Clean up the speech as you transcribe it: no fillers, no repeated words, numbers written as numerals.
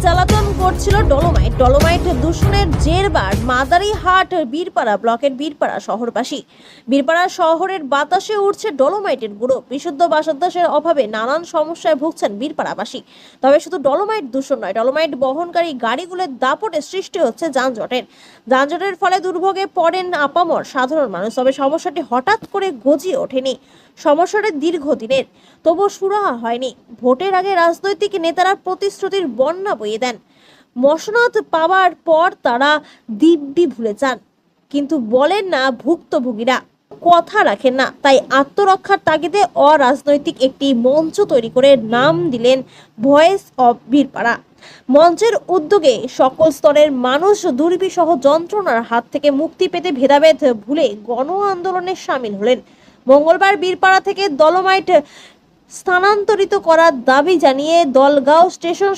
জ্বালাতন করছিল ডলোমাইট দূষণের জেরবার মাদারিহাট বীরপাড়া ব্লকের বীরপাড়া শহরবাসী। বীরপাড়া শহরের বাতাসে উঠছে ডলোমাইটের গুঁড়ো। বিশুদ্ধ বাতাসের অভাবে নানান সমস্যায় ভুগছেন বীরপাড়াবাসী। তবে শুধু ডলোমাইট দূষণ নয়, ডলোমাইট বহনকারী গাড়িগুলোর দাপটে সৃষ্টি হচ্ছে যানজটের ফলে দুর্ভোগে পড়েন আপামর সাধারণ মানুষ। তবে সমস্যাটি হঠাৎ করে গজিয়ে ওঠেনি, সমস্যাটা দীর্ঘদিনের, তবুও সুরাহা হয়নি। ভোটের আগে রাজনৈতিক নেতারা প্রতিশ্রুতির বন্যা বইয়ে দেন, মসনদ পাওয়ার পর তারা দিব্যি ভুলে যান, কিন্তু বলেন না ভুক্তভোগীরা, কথা রাখেন না। তাই আত্মরক্ষার তাগিদে অরাজনৈতিক একটি মঞ্চ তৈরি করে নাম দিলেন ভয়েস অফ বীরপাড়া। মঞ্চের উদ্যোগে সকল স্তরের মানুষ দুর্বিষহ যন্ত্রণার হাত থেকে মুক্তি পেতে ভেদাভেদ ভুলে গণ আন্দোলনে সামিল হলেন। মঙ্গলবার বীরপাড়া থেকে ডলোমাইট স্থানান্তরিত করার দাবি জানিয়ে দলগাঁও স্টেশন